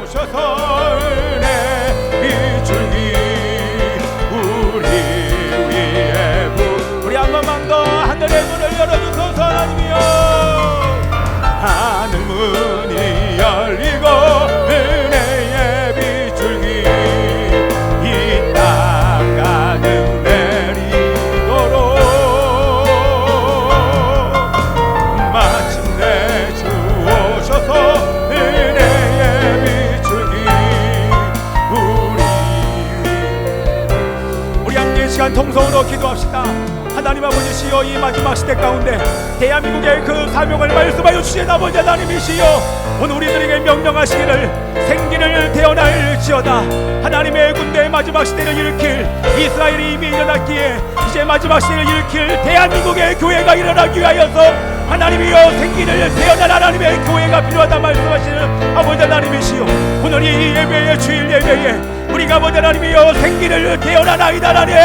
주셔서 은혜 비추기 우리 위에 우리 한 번만 더 하늘의 문을 열어주소서. 하나님이여 하늘 문이 열리고 은혜의 비추기 이 땅 가득 내리도록 마침내 주 오셔서 은혜의 비추기 우리 함께 시간 통성으로 기도합시다. 하나님 아버지시여, 이 마지막 시대 가운데 대한민국의 그 사명을 말씀하여 주신 아버지 하나님이시여, 오늘 우리들에게 명령하시기를 생기를 태어날지어다. 하나님의 군대의 마지막 시대를 일으킬 이스라엘이 이미 일어났기에 이제 마지막 시대를 일으킬 대한민국의 교회가 일어나기 위하여서 하나님이여 생기를 태어날 하나님의 교회가 필요하다 말씀하시는 아버지 하나님이시여, 오늘 이 예배의 주일 예배에 우리가 아버지 하나님이여 생기를 태어나나이다. 하나님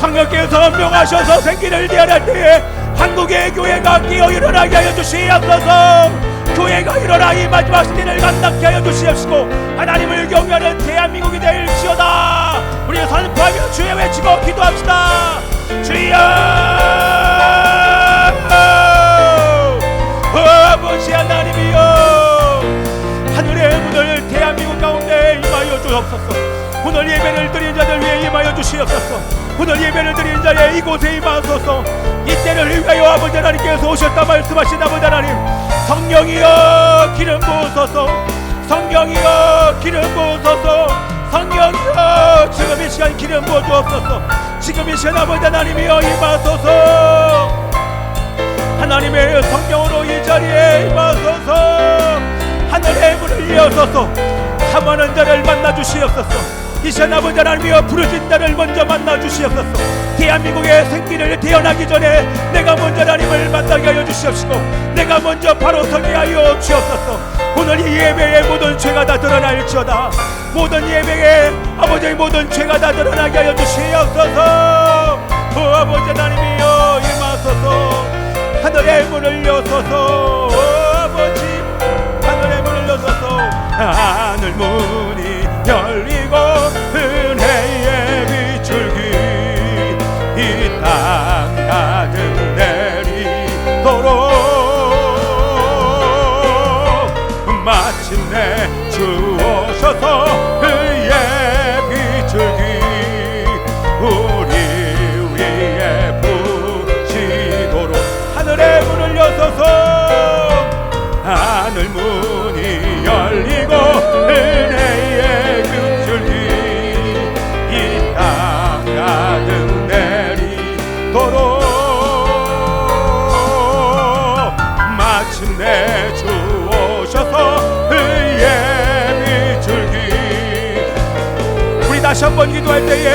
성령께서 명하셔서 생기를 태어날 때에 한국의 교회가 깨어 일어나게 하여 주시옵소서. 교회가 일어나 이 마지막 시대를 만나게 하여 주시옵시고 하나님을 경외하는 대한민국이 될지어다. 우리 선포하며 주여 외치고 기도합시다. 주여 아버지 하나님이여, 하늘의 문을 대한민국 가운데 임하여 주옵소서. 오늘 예배를 드린 자들 위해 임하여 주시옵소서. 오늘 예배를 드린 자의 이곳에 임하소서. 이때를 위하여 아버지 하나님께서 오셨다 말씀하신 아버지 하나님, 성령이여 기름 부으소서. 성령이여 기름 부으소서. 성령이여 지금 이 시간 기름 부어 주옵소서. 지금 이 시간 아버지 하나님이여 임하소서. 하나님의 성령으로 이 자리에 임하소서. 하늘의 문을 여소서. 사모하는 자를 만나 주시옵소서. 이 시간 아버지 하나님이여 부르신 자를 먼저 만나 주시옵소서. 대한민국의 생기를 태어나기 전에 내가 먼저 하나님을 만나게 하여 주시옵시고 내가 먼저 바로 서게 하여 주옵소서. 오늘 이 예배의 모든 죄가 다 드러날지어다. 모든 예배에 아버지의 모든 죄가 다 드러나게 하여 주시옵소서. 아버지 하나님이여 임하소서. 하늘의 문을 여소서. 아버지 하늘의 문을 여소서. 하늘 문이 열리고 은혜의 비출기 이 땅 가득 내리도록 마침내 주 오셔서 그의 비출기 우리 위에 부시도록 하늘의 문을 여소서. 하늘 문이 열리고 은혜의 비출기 이 땅 가득 내리도록 마침내 주 오셔서 그의 비출기 우리 다시 한번 기도할 때에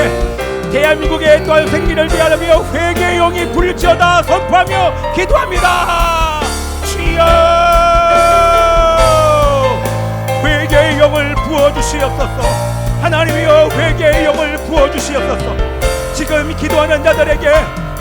대한민국의 또한 생기를 위하여 회개의 영이 불지어다 선포하며 기도합니다. 주여 회개의 영을 부어주시옵소서. 하나님이여 회개의 영을 부어주시옵소서. 지금 기도하는 자들에게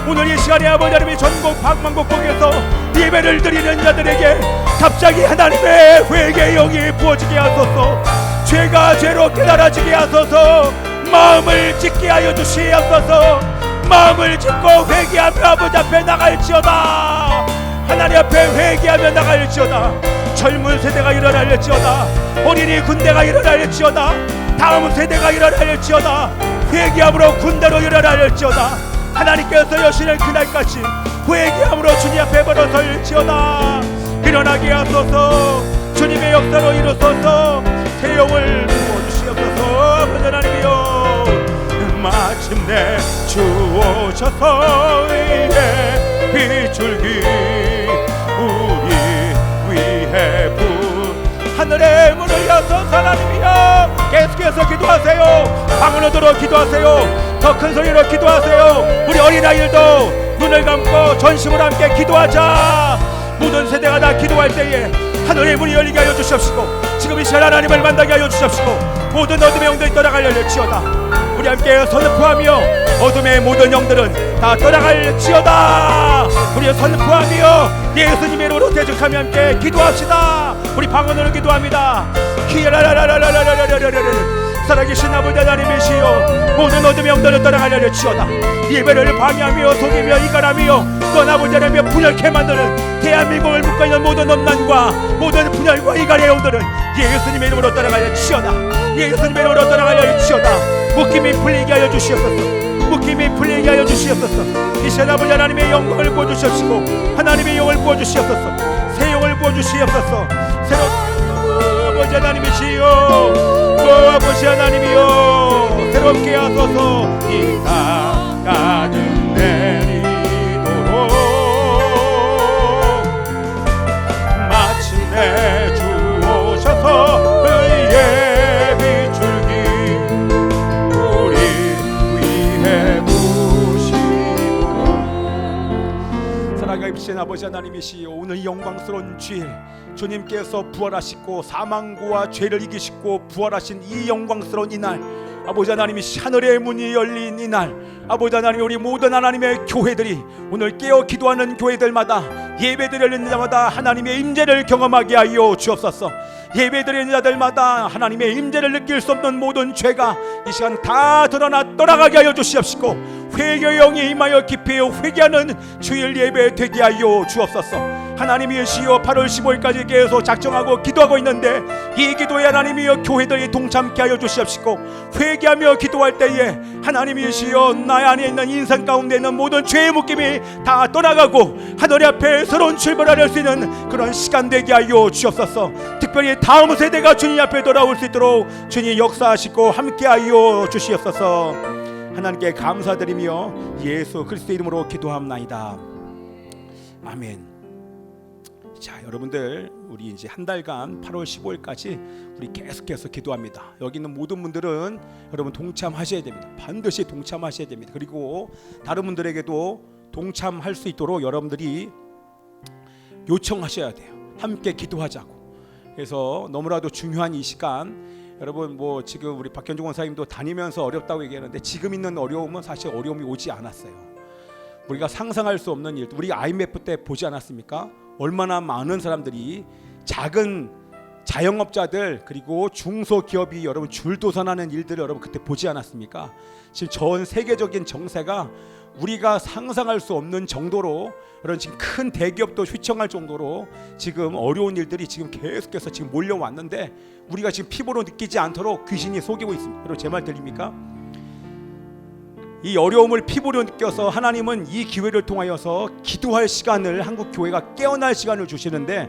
오늘 이 시간에 아버지 하나님이 전국 방방곡곡에서 예배를 드리는 자들에게 갑자기 하나님의 회개의 영이 부어지게 하소서. 죄가 죄로 깨달아지게 하소서. 마음을 짓게 하여 주시옵소서. 마음을 짓고 회개하며 아버지 앞에 나갈지어다. 하나님 앞에 회개하며 나갈지어다. 젊은 세대가 일어날지어다. 어린이 군대가 일어날지어다. 다음 세대가 일어날지어다. 회개함으로 군대로 일어날지어다. 하나님께서 여시는 그날까지 회개함으로 주님 앞에 벌어설지어다. 일어나게 하소서. 주님의 역사로 이루소서. 새 영을 부어주시옵소서. 아버지 하나님이여 마침내 주 오셔서 의의 비출기 우리 위해 하늘의 문을 여서 하나님이여 계속해서 기도하세요. 방언으로 기도하세요. 더 큰 소리로 기도하세요. 우리 어린아이들도 눈을 감고 전심으로 함께 기도하자. 모든 세대가 다 기도할 때에 하늘의 문이 열리게 하여 주시옵시고 지금 이 시간 하나님을 만나게 하여 주시옵시고 모든 어둠의 영들이 떠나갈지어다. 우리 함께 선포하며 어둠의 모든 영들은 다 떠나갈지어다. 우리 선포하며 예수님의 이름으로 대적하며 함께 기도합시다. 우리 방언으로 기도합니다. 살아계신 아버지 하나님이시여, 모든 어둠의 영들을 떠나가려 치어다. 예배를 방해하며 속이며 이간하며 또 아버지 하나님의 분열케 만드는 대한민국을 묶어있는 모든 음란과 모든 분열과 이간의 영들은 예수님의 이름으로 떠나가려 치어다. 예수님의 이름으로 떠나가려 치어다. 묶임이 풀리게 하여 주시옵소서. 묶임이 풀리게 하여 주시옵소서. 이 시간 아버지 하나님의 영광을 부어주시옵시고 하나님의 영을 부어주시옵소서. 새 영을 부어주시옵소서. 새로운 아버지 하나님이시여, 아버지 하나님이여, 새롭게 하소서. 이 땅 가득 내리도록 마침내 주 오셔서 의의 비출기 우리 위해 부시고. 사랑하신 아버지 하나님이시여, 오늘 영광스러운 주일 주님께서 부활하시고 사망과 죄를 이기시고 부활하신 이 영광스러운 이날, 아버지 하나님이 하늘의 문이 열린 이날, 아버지 하나님, 우리 모든 하나님의 교회들이 오늘 깨어 기도하는 교회들마다, 예배드리는 자마다 하나님의 임재를 경험하게 하여 주옵소서. 예배드리는 자들마다 하나님의 임재를 느낄 수 없는 모든 죄가 이 시간 다 드러나 떠나가게 하여 주시옵시고, 회개의 영이 임하여 깊이 회개하는 주일 예배 되게 하여 주옵소서. 하나님이시여, 8월 15일까지 계속 작정하고 기도하고 있는데 이 기도에 하나님이여 교회들이 동참케 하여 주시옵시고, 회개하며 기도할 때에 하나님이시여 나의 안에 있는 인생 가운데 있는 모든 죄의 묶임이 다 떠나가고 하늘 앞에 새로운 출발을 할 수 있는 그런 시간 되게 하여 주옵소서. 특별히 다음 세대가 주님 앞에 돌아올 수 있도록 주님 역사하시고 함께 하여 주시옵소서. 하나님께 감사드리며 예수 그리스도 이름으로 기도합나이다. 아멘. 자, 여러분들, 우리 이제 한 달간 8월 15일까지 우리 계속해서 기도합니다. 여기 있는 모든 분들은 여러분 동참하셔야 됩니다. 반드시 동참하셔야 됩니다. 그리고 다른 분들에게도 동참할 수 있도록 여러분들이 요청하셔야 돼요. 함께 기도하자고. 그래서 너무나도 중요한 이 시간, 여러분 뭐 지금 우리 박현중 원사님도 다니면서 어렵다고 얘기하는데 지금 있는 어려움은 사실 어려움이 오지 않았어요. 우리가 상상할 수 없는 일, 우리 IMF 때 보지 않았습니까? 얼마나 많은 사람들이, 작은 자영업자들 그리고 중소기업이 여러분 줄도산하는 일들을 여러분 그때 보지 않았습니까? 지금 전 세계적인 정세가 우리가 상상할 수 없는 정도로, 여러분 지금 큰 대기업도 휘청할 정도로 지금 어려운 일들이 지금 계속해서 지금 몰려왔는데 우리가 지금 피부로 느끼지 않도록 귀신이 속이고 있습니다. 여러분 제 말 들립니까? 이 어려움을 피부로 느껴서 하나님은 이 기회를 통하여서 기도할 시간을, 한국 교회가 깨어날 시간을 주시는데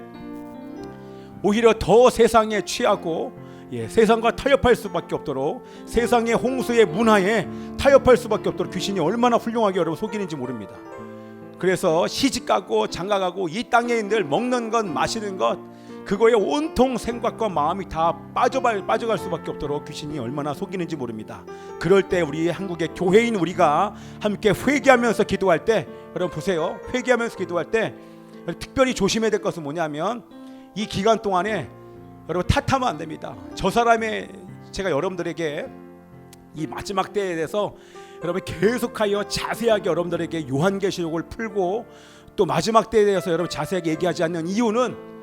오히려 더 세상에 취하고 세상과 타협할 수밖에 없도록, 세상의 홍수의 문화에 타협할 수밖에 없도록 귀신이 얼마나 훌륭하게 여러분 속이는지 모릅니다. 그래서 시집가고 장가가고 이 땅에 있는 먹는 것 마시는 것, 그거에 온통 생각과 마음이 다 빠져갈 수밖에 없도록 귀신이 얼마나 속이는지 모릅니다. 그럴 때 우리 한국의 교회인 우리가 함께 회개하면서 기도할 때, 여러분 보세요, 회개하면서 기도할 때 특별히 조심해야 될 것은 뭐냐면, 이 기간 동안에 여러분 탓하면 안 됩니다. 저 사람의, 제가 여러분들에게 이 마지막 때에 대해서 여러분 계속하여 자세하게 여러분들에게 요한계시록을 풀고 또 마지막 때에 대해서 여러분 자세하게 얘기하지 않는 이유는,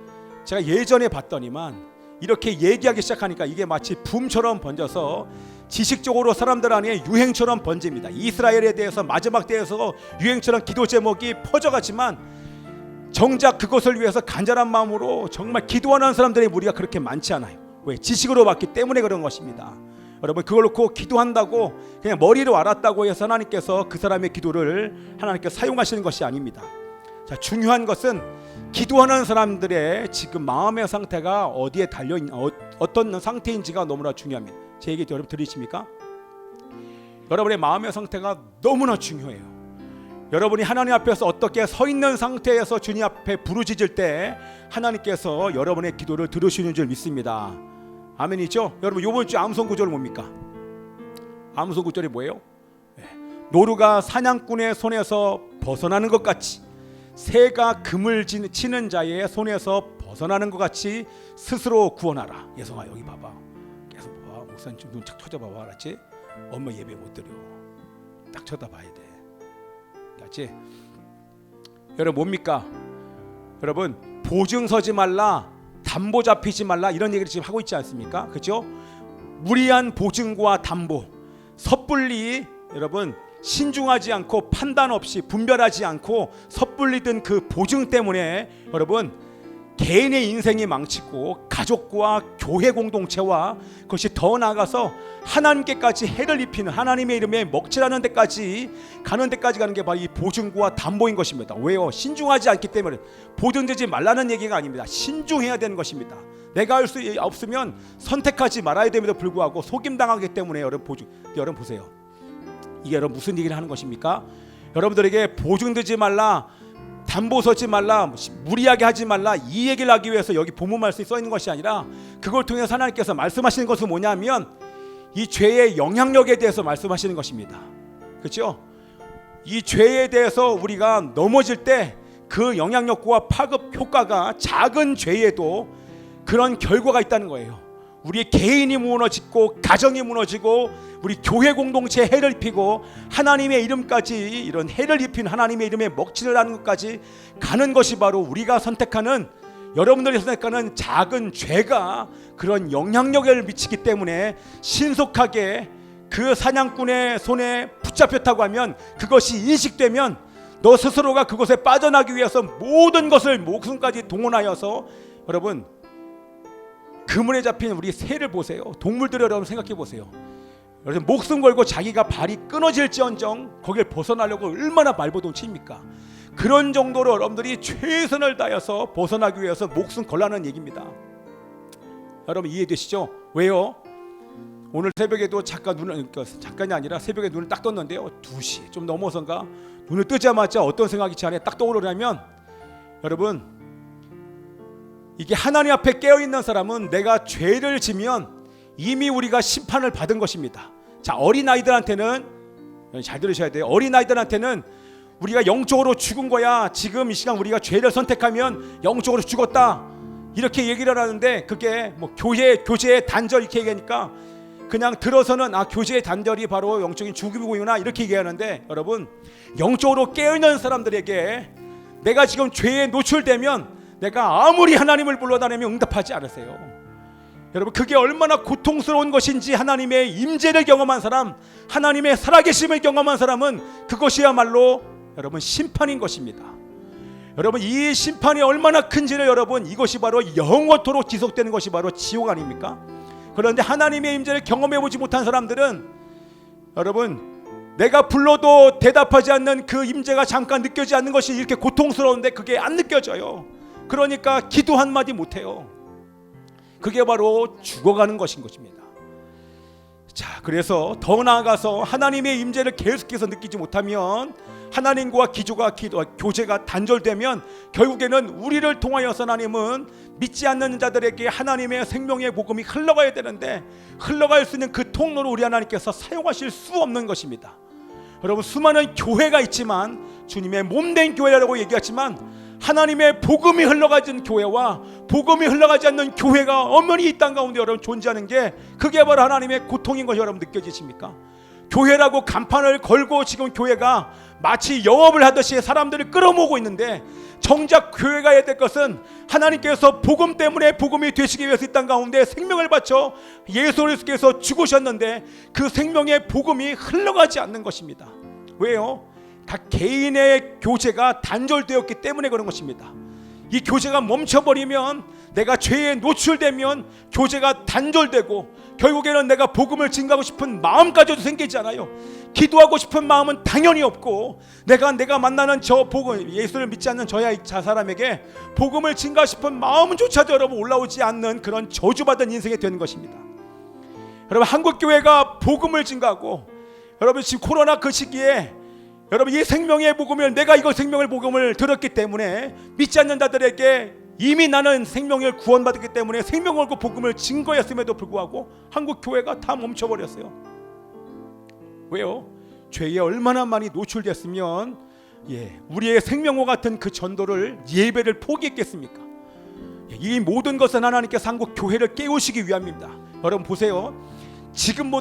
제가 예전에 봤더니만 이렇게 얘기하기 시작하니까 이게 마치 붐처럼 번져서 지식적으로 사람들 안에 유행처럼 번집니다. 이스라엘에 대해서 마지막 때에서 유행처럼 기도 제목이 퍼져가지만 정작 그것을 위해서 간절한 마음으로 정말 기도하는 사람들의 무리가 그렇게 많지 않아요. 왜? 지식으로 봤기 때문에 그런 것입니다. 여러분 그걸 놓고 기도한다고 그냥 머리로 알았다고 해서 하나님께서 그 사람의 기도를 하나님께서 사용하시는 것이 아닙니다. 자, 중요한 것은 기도하는 사람들의 지금 마음의 상태가 어디에 달려있는, 어떤 상태인지가 너무나 중요합니다. 제 얘기 여러분 들리십니까? 여러분의 마음의 상태가 너무나 중요해요. 여러분이 하나님 앞에서 어떻게 서 있는 상태에서 주님 앞에 부르짖을 때 하나님께서 여러분의 기도를 들으시는 줄 믿습니다. 아멘이죠? 여러분 이번 주 암송 구절 뭡니까? 암송 구절이 뭐예요? 노루가 사냥꾼의 손에서 벗어나는 것 같이, 새가 금을 치는 자의 손에서 벗어나는 것 같이 스스로 구원하라. 예성아 여기 봐봐, 계속 봐봐. 목사님 좀 눈 착 쳐다봐봐, 알았지? 엄마 예배 못 드려. 딱 쳐다봐야 돼, 알았지? 여러분 뭡니까? 여러분 보증 서지 말라, 담보 잡히지 말라 이런 얘기를 지금 하고 있지 않습니까? 그렇죠? 무리한 보증과 담보, 섣불리 여러분 신중하지 않고 판단 없이 분별하지 않고 섣불리 든 그 보증 때문에 여러분 개인의 인생이 망치고 가족과 교회 공동체와 그것이 더 나아가서 하나님께까지 해를 입히는 하나님의 이름에 먹칠하는 데까지 가는 게 바로 이 보증과 담보인 것입니다. 왜요? 신중하지 않기 때문에. 보증되지 말라는 얘기가 아닙니다. 신중해야 되는 것입니다. 내가 할 수 없으면 선택하지 말아야 됨에도 불구하고 속임당하기 때문에 여러분 보세요. 이게 여러분 무슨 얘기를 하는 것입니까? 여러분들에게 보증되지 말라, 담보 서지 말라, 무리하게 하지 말라 이 얘기를 하기 위해서 여기 본문 말씀이 써 있는 것이 아니라 그걸 통해서 하나님께서 말씀하시는 것은 뭐냐면 이 죄의 영향력에 대해서 말씀하시는 것입니다. 그렇죠? 이 죄에 대해서 우리가 넘어질 때 그 영향력과 파급 효과가 작은 죄에도 그런 결과가 있다는 거예요. 우리 개인이 무너지고 가정이 무너지고 우리 교회 공동체에 해를 입히고 하나님의 이름까지 이런 해를 입힌 하나님의 이름에 먹칠을 하는 것까지 가는 것이 바로 우리가 선택하는 여러분들이 선택하는 작은 죄가 그런 영향력을 미치기 때문에 신속하게 그 사냥꾼의 손에 붙잡혔다고 하면 그것이 인식되면 너 스스로가 그것에 빠져나기 위해서 모든 것을 목숨까지 동원하여서 여러분 그물에 잡힌 우리 새를 보세요. 동물들을 여러분 생각해 보세요. 여러분 목숨 걸고 자기가 발이 끊어질지언정 거기를 벗어나려고 얼마나 발버둥칩니까? 그런 정도로 여러분들이 최선을 다해서 벗어나기 위해서 목숨 걸라는 얘기입니다. 여러분 이해되시죠? 왜요? 오늘 새벽에도 잠깐이 아니라 새벽에 눈을 딱 떴는데요. 2시 좀 넘어선가 눈을 뜨자마자 어떤 생각이 제 안에 딱 떠오르냐면 여러분 이게 하나님 앞에 깨어있는 사람은 내가 죄를 지면 이미 우리가 심판을 받은 것입니다. 자, 어린아이들한테는 잘 들으셔야 돼요. 어린아이들한테는 우리가 영적으로 죽은 거야. 지금 이 시간 우리가 죄를 선택하면 영적으로 죽었다 이렇게 얘기를 하는데 그게 뭐 교제의 단절 이렇게 얘기하니까 그냥 들어서는 교제의 단절이 바로 영적인 죽음이구나 이렇게 얘기하는데 여러분 영적으로 깨어있는 사람들에게 내가 지금 죄에 노출되면 내가 아무리 하나님을 불러다니면 응답하지 않으세요. 여러분 그게 얼마나 고통스러운 것인지 하나님의 임재를 경험한 사람, 하나님의 살아계심을 경험한 사람은 그것이야말로 여러분 심판인 것입니다. 여러분 이 심판이 얼마나 큰지를 여러분 이것이 바로 영원토록 지속되는 것이 바로 지옥 아닙니까? 그런데 하나님의 임재를 경험해보지 못한 사람들은 여러분 내가 불러도 대답하지 않는 그 임재가 잠깐 느껴지지 않는 것이 이렇게 고통스러운데 그게 안 느껴져요. 그러니까 기도 한마디 못해요. 그게 바로 죽어가는 것인 것입니다. 자, 그래서 더 나아가서 하나님의 임재를 계속해서 느끼지 못하면 하나님과 교제가 단절되면 결국에는 우리를 통하여서 하나님은 믿지 않는 자들에게 하나님의 생명의 복음이 흘러가야 되는데 흘러갈 수 있는 그 통로로 우리 하나님께서 사용하실 수 없는 것입니다. 여러분 수많은 교회가 있지만 주님의 몸된 교회라고 얘기하지만 하나님의 복음이 흘러가진 교회와 복음이 흘러가지 않는 교회가 엄연히 이 땅 가운데 여러분 존재하는 게 그게 바로 하나님의 고통인 것이 여러분 느껴지십니까? 교회라고 간판을 걸고 지금 교회가 마치 영업을 하듯이 사람들을 끌어모으고 있는데 정작 교회가 해야 될 것은 하나님께서 복음 때문에 복음이 되시기 위해서 이 땅 가운데 생명을 바쳐 예수 그리스도께서 죽으셨는데 그 생명의 복음이 흘러가지 않는 것입니다. 왜요? 각 개인의 교제가 단절되었기 때문에 그런 것입니다. 이 교제가 멈춰버리면 내가 죄에 노출되면 교제가 단절되고 결국에는 내가 복음을 증거하고 싶은 마음까지도 생기지 않아요. 기도하고 싶은 마음은 당연히 없고 내가 만나는 저 복음 예수를 믿지 않는 자 사람에게 복음을 증거하고 싶은 마음조차도 여러분 올라오지 않는 그런 저주받은 인생이 되는 것입니다. 여러분 한국교회가 복음을 증거하고 여러분 지금 코로나 그 시기에 여러분 이 생명의 복음을 내가 이거 생명의 복음을 들었기 때문에 믿지 않는 자들에게 이미 나는 생명을 구원받았기 때문에 생명 걸고 복음을 증거했음에도 불구하고 한국 교회가 다 멈춰버렸어요. 왜요? 죄에 얼마나 많이 노출됐으면 우리의 생명과 같은 그 전도를 예배를 포기했겠습니까? 이 모든 것은 하나님께서 한국 교회를 깨우시기 위함입니다. 여러분 보세요. 지금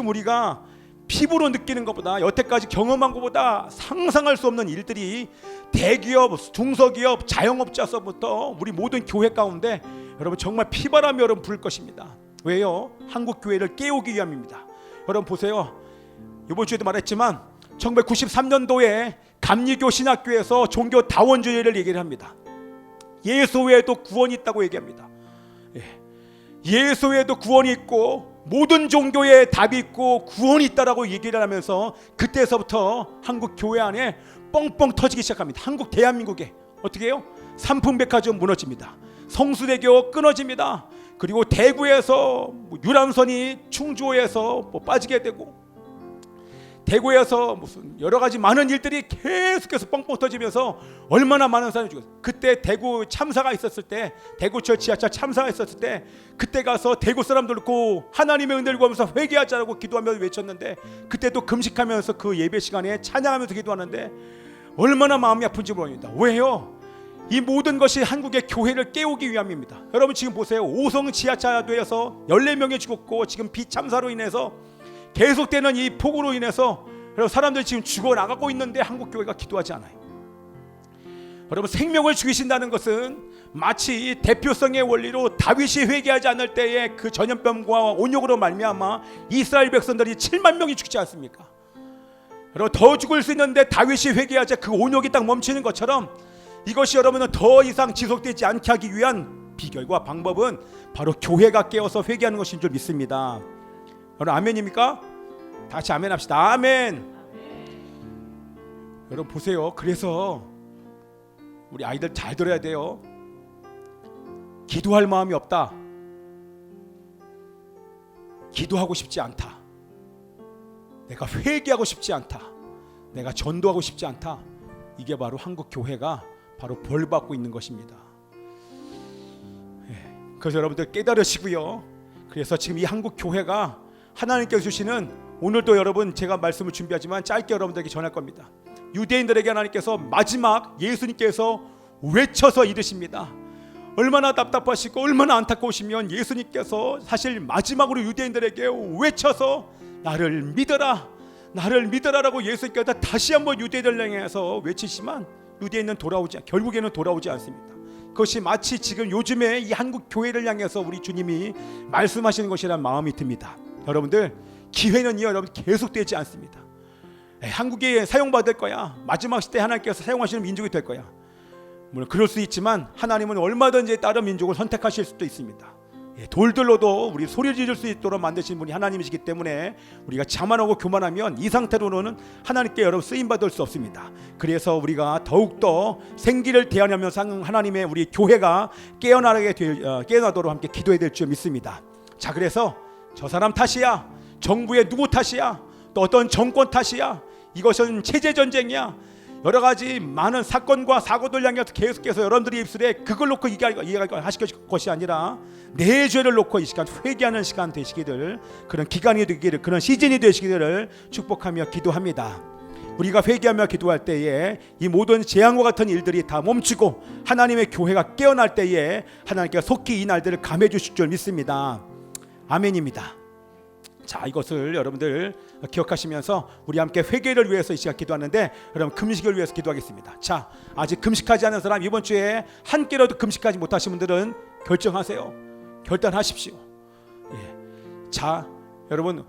우리가 피부로 느끼는 것보다 여태까지 경험한 것보다 상상할 수 없는 일들이 대기업, 중소기업, 자영업자서부터 우리 모든 교회 가운데 여러분 정말 피바람이 여러분 불 것입니다. 왜요? 한국 교회를 깨우기 위함입니다. 여러분 보세요. 이번 주에도 말했지만 1993년도에 감리교 신학교에서 종교 다원주의를 얘기를 합니다. 예수 외에도 구원이 있다고 얘기합니다. 예수 외에도 구원이 있고 모든 종교에 답이 있고 구원이 있다라고 얘기를 하면서 그때서부터 한국 교회 안에 뻥뻥 터지기 시작합니다. 한국 대한민국에 어떻게 해요? 삼풍백화점 무너집니다. 성수대교 끊어집니다. 그리고 대구에서 유람선이 충주에서 빠지게 되고 대구에서 무슨 여러 가지 많은 일들이 계속해서 뻥뻥 터지면서 얼마나 많은 사람이 죽었어요. 그때 대구 참사가 있었을 때, 대구철 지하철 참사가 있었을 때 그때 가서 대구 사람들 놓고 하나님의 은혜를 구하면서 회개하자라고 기도하면서 외쳤는데 그때도 금식하면서 그 예배 시간에 찬양하면서 기도하는데 얼마나 마음이 아픈지 모릅니다. 왜요? 이 모든 것이 한국의 교회를 깨우기 위함입니다. 여러분 지금 보세요. 오송 지하차도에서 14명이 죽었고 지금 비참사로 인해서 계속되는 이 폭우로 인해서 사람들이 지금 죽어나가고 있는데 한국 교회가 기도하지 않아요. 여러분 생명을 죽이신다는 것은 마치 대표성의 원리로 다윗이 회개하지 않을 때에 그 전염병과 온욕으로 말미암아 이스라엘 백성들이 7만 명이 죽지 않습니까? 여러분 더 죽을 수 있는데 다윗이 회개하자 그 온욕이 딱 멈추는 것처럼 이것이 여러분은 더 이상 지속되지 않게 하기 위한 비결과 방법은 바로 교회가 깨어서 회개하는 것인 줄 믿습니다. 여러분 아멘입니까? 다 같이 아멘 합시다. 아멘. 여러분 보세요. 그래서 우리 아이들 잘 들어야 돼요. 기도할 마음이 없다. 기도하고 싶지 않다. 내가 회개하고 싶지 않다. 내가 전도하고 싶지 않다. 이게 바로 한국 교회가 바로 벌 받고 있는 것입니다. 그래서 여러분들 깨달으시고요. 그래서 지금 이 한국 교회가 하나님께서 주시는 오늘도 여러분 제가 말씀을 준비하지만 짧게 여러분들에게 전할 겁니다. 유대인들에게 하나님께서 마지막 예수님께서 외쳐서 이르십니다. 얼마나 답답하시고 얼마나 안타까우시면 예수님께서 사실 마지막으로 유대인들에게 외쳐서 나를 믿어라 나를 믿어라라고 예수님께서 다시 한번 유대인들을 향해서 외치지만 유대인은 결국에는 돌아오지 않습니다. 그것이 마치 지금 요즘에 이 한국 교회를 향해서 우리 주님이 말씀하시는 것이라는 마음이 듭니다. 여러분들 기회는 여러분 계속되지 않습니다. 한국이 사용받을 거야. 마지막 시대 하나님께서 사용하시는 민족이 될 거야. 물론 그럴 수 있지만 하나님은 얼마든지 다른 민족을 선택하실 수도 있습니다. 돌들로도 우리 소리 지를 수 있도록 만드신 분이 하나님이시기 때문에 우리가 자만하고 교만하면 이 상태로는 하나님께 여러분 쓰임받을 수 없습니다. 그래서 우리가 더욱더 생기를 대하면서 하나님의 우리 교회가 깨어나도록 함께 기도해야 될 줄 믿습니다. 자, 그래서 저 사람 탓이야, 정부의 누구 탓이야, 또 어떤 정권 탓이야, 이것은 체제전쟁이야, 여러 가지 많은 사건과 사고들 향해서 계속해서 여러분들이 입술에 그걸 놓고 이해하실 것이 아니라 내 죄를 놓고 이 시간 회개하는 시간 되시기를, 그런 기간이 되기를, 그런 시즌이 되시기를 축복하며 기도합니다. 우리가 회개하며 기도할 때에 이 모든 재앙과 같은 일들이 다 멈추고 하나님의 교회가 깨어날 때에 하나님께서 속히 이 날들을 감해 주실 줄 믿습니다. 아멘입니다. 자, 이것을 여러분들 기억하시면서 우리 함께 회개를 위해서 이 시간 기도하는데, 여러분 금식을 위해서 기도하겠습니다. 자, 아직 금식하지 않은 사람, 이번 주에 한 끼라도 금식하지 못하신 분들은 결정하세요. 결단하십시오. 자, 여러분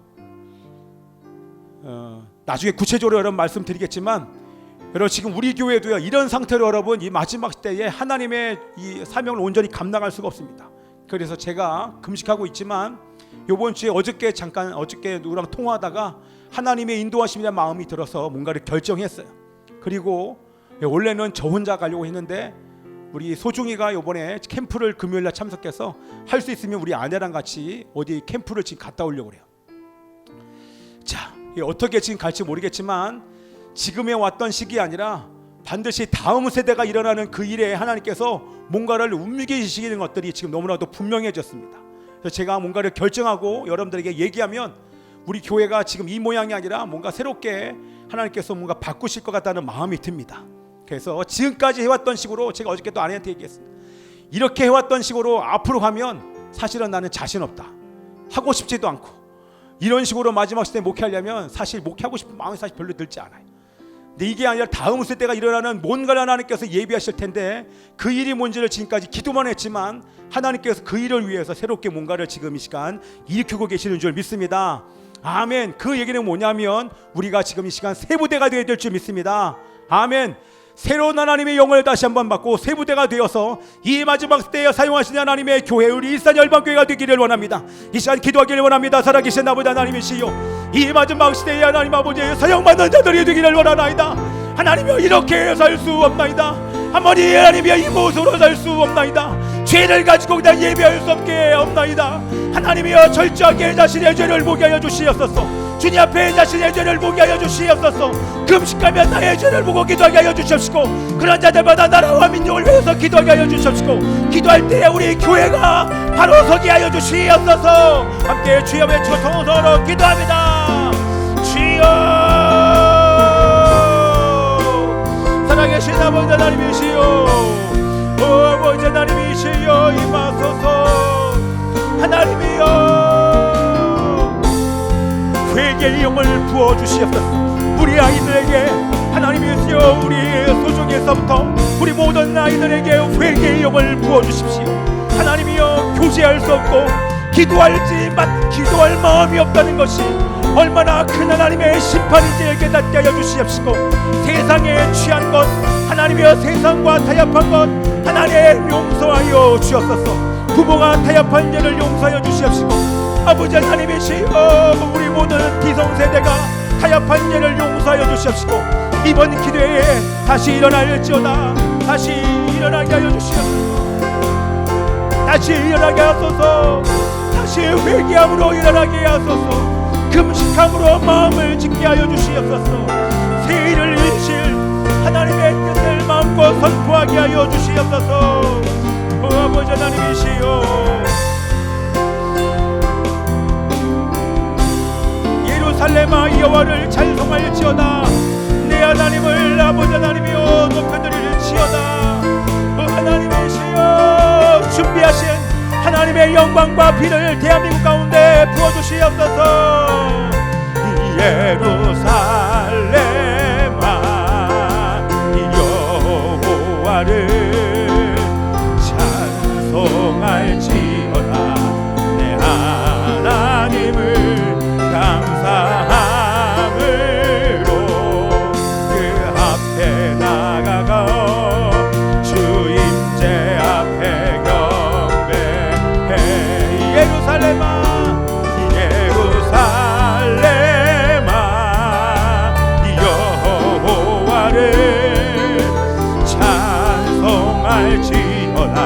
나중에 구체적으로 여러분 말씀드리겠지만, 여러분 지금 우리 교회도요 이런 상태로 여러분 이 마지막 때에 하나님의 이 사명을 온전히 감당할 수가 없습니다. 그래서 제가 금식하고 있지만 이번 주에 어저께 누구랑 통화하다가 하나님의 인도하심이라는 마음이 들어서 뭔가를 결정했어요. 그리고 원래는 저 혼자 가려고 했는데 우리 소중이가 이번에 캠프를 금요일날 참석해서 할 수 있으면 우리 아내랑 같이 어디 캠프를 지금 갔다 오려고 그래요. 자, 어떻게 지금 갈지 모르겠지만 지금에 왔던 시기가 아니라 반드시 다음 세대가 일어나는 그 일에 하나님께서 뭔가를 움직이시는 것들이 지금 너무나도 분명해졌습니다. 그래서 제가 뭔가를 결정하고 여러분들에게 얘기하면 우리 교회가 지금 이 모양이 아니라 뭔가 새롭게 하나님께서 뭔가 바꾸실 것 같다는 마음이 듭니다. 그래서 지금까지 해왔던 식으로, 제가 어저께도 아내한테 얘기했습니다. 이렇게 해왔던 식으로 앞으로 가면 사실은 나는 자신 없다, 하고 싶지도 않고, 이런 식으로 마지막 시대에 목회하려면 사실 목회하고 싶은 마음이 사실 별로 들지 않아요. 근데 이게 아니라 다음 세대가 일어나는 뭔가를 하나님께서 예비하실 텐데 그 일이 뭔지를 지금까지 기도만 했지만 하나님께서 그 일을 위해서 새롭게 뭔가를 지금 이 시간 일으키고 계시는 줄 믿습니다. 아멘. 그 얘기는 뭐냐면 우리가 지금 이 시간 새 부대가 되어야 될 줄 믿습니다. 아멘. 새로운 하나님의 영을 다시 한번 받고 새 부대가 되어서 이 마지막 때에 사용하시는 하나님의 교회, 우리 일산 열방교회가 되기를 원합니다. 이 시간 기도하기를 원합니다. 살아계신 아버지 하나님이시여, 이 마지막 시대에 하나님 아버지의 사용받는 자들이 되기를 원하나이다. 하나님이여, 이렇게 살 수 없나이다. 한번이 하나님이여, 이 모습으로 살 수 없나이다. 죄를 가지고 그냥 예배할 수 없게 없나이다. 하나님이여, 철저하게 자신의 죄를 보게 하여 주시옵소서. 주님 앞에 자신의 죄를 보게 하여 주시옵소서. 금식하며 나의 죄를 보고 기도하게 하여 주시옵시고, 그런 자들마다 나라와 민족을 위해서 기도하게 하여 주시옵시고, 기도할 때 우리 교회가 바로 서게 하여 주시옵소서. 함께 주여 외치고 통성으로 기도합니다. 주여, 살아계신 아버지 하나님이시여, 아버지 하나님이시여, 임하소서. 하나님이여, 회개의 영을 부어주시옵소서. 우리 아이들에게 하나님이시여, 우리 소중에서부터 우리 모든 아이들에게 회개의 영을 부어주십시오. 하나님이여, 교제할 수 없고 기도할 마음이 없다는 것이 얼마나 큰 하나님의 심판인지 깨닫게 하여 주시옵시고, 세상에 취한 것, 하나님이여, 세상과 타협한 것 하나님 용서하여 주옵소서. 부모가 타협한 죄를 용서하여 주시옵시고, 아버지 하나님이시여, 우리 모든 기성세대가 타협한 죄를 용서하여 주시옵시고, 이번 기도에 다시 일어날지어다. 다시 일어나게 하여 주시옵소서. 다시 일어나게 하소서. 다시 회개함으로 일어나게 하소서. 금식함으로 마음을 짓게 하여 주시옵소서. 새 일을 이루실 하나님의 뜻을 마음껏 선포하게 하여 주시옵소서. 아버지 하나님이시여, 예루살렘아, 여호와를 찬송할지어다. 내 하나님을 아버지 하나님이여 높여드릴지어다. 하나님이시여, 준비하신 하나님의 영광과 비를 대한민국 가운데 부어주시옵소서. 예루살렘아, 여호와를 찬송할지어다. 내 하나님을 감사함으로 그 앞에 나가가 주 임재 앞에 경배해. 예루살렘아, 예루살렘아, 여호와를 찬송할지어다.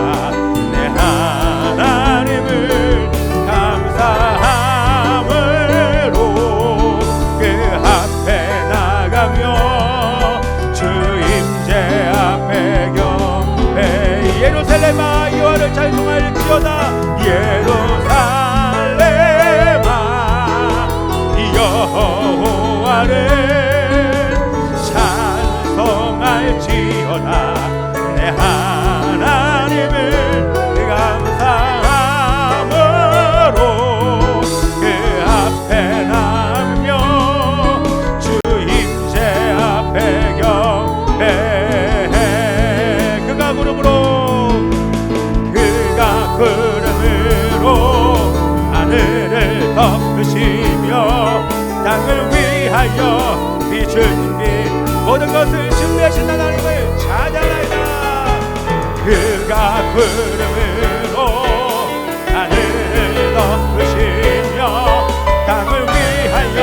내 하나님을 감사함으로 그 앞에 나가며 주 임재 앞에 경배. 예루살렘아, 여호와를 찬송할지어다. 예루살렘아, 여호와를 찬송할지어다. 내 하나님을 감사함으로 그 앞에 나가며 주 임재 앞에 경배해. 그가 구름으로 하늘을 덮으시며 땅을 위하여 비춘비 모든 것을 준비하신 하나님을 찬양하리라. 그가 구름으로 하늘을 덮으시며 땅을 위하여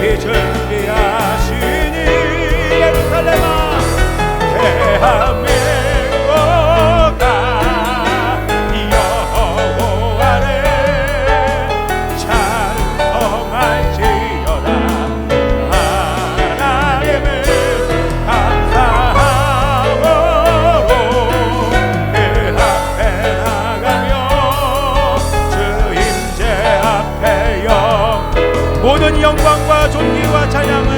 비준비하시니. 예루살렘아, 대한민국아, 여호와를 찬송할지어다. 하나님을 감사함으로 그 앞에 나가며 주 임재 앞에 모든 영광과 존귀와 찬양을,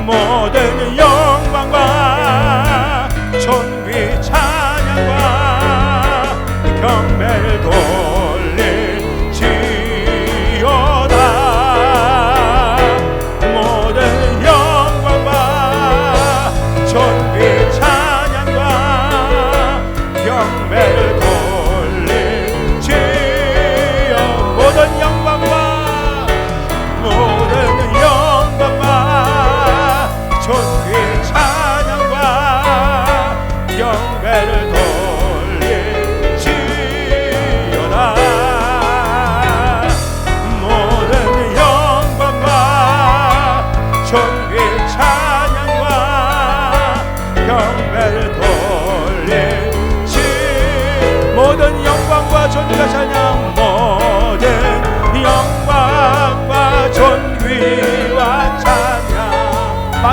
모든 영광과 존귀 찬양과 경배를 돌릴지어다. 모든 영광과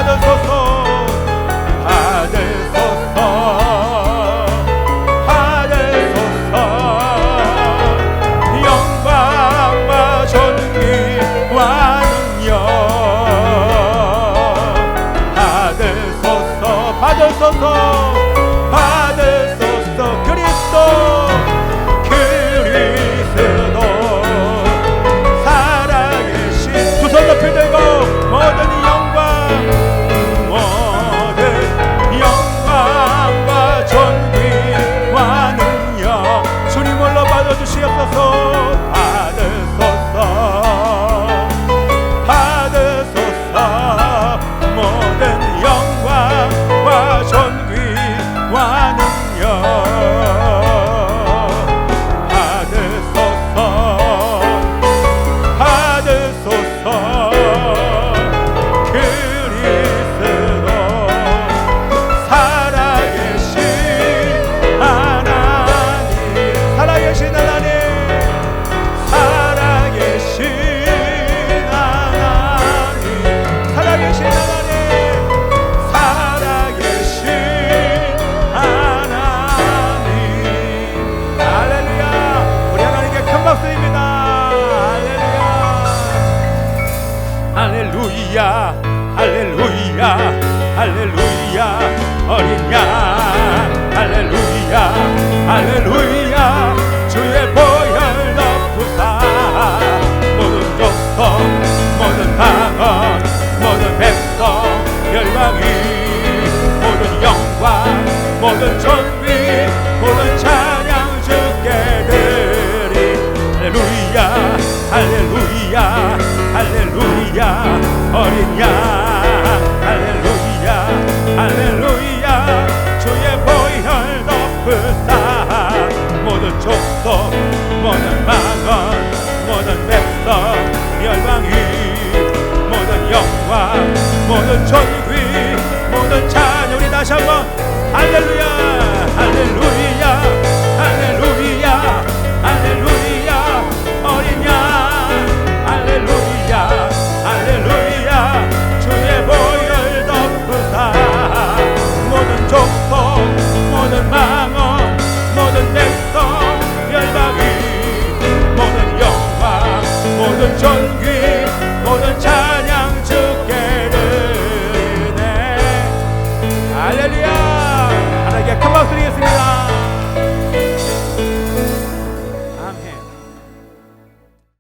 받으소서 받으소서 받으소서 영광과 존귀와 능력 받으소서 받으소서 받으소서 그리스도 살아계신 두 손 높이 들고 모든 영광과 존귀와 능력 주님 홀로 받아주시옵소서 받으소서 모든 영광과 존귀와 능력 할렐루야 할렐루야 할렐루야 어린 양 할렐루야 할렐루야 주의 보혈 덮으사 모든 족속 모든 방언 모든 백성 열방이 모든 영광 모든 존귀 모든 찬양 주께 드리 할렐루야 할렐루야 할렐루야 어린 양 할렐루야 할렐루야 주의 보혈 덮으사 모든 족속 모든 방언 모든 백성 열방이 모든 영광 모든 존귀 모든 찬양 우리 다시 한번 할렐루야 할렐루야 할렐루야 할렐루야 어린 양 할렐루야 할렐루야 주의 보혈 덮으사 모든 족속 모든 망언 모든 백성 열방이 모든 영광 모든 존귀 모든 찬양 주께 드리네 할렐루야 하나님께 큰 박수 드리겠습니다.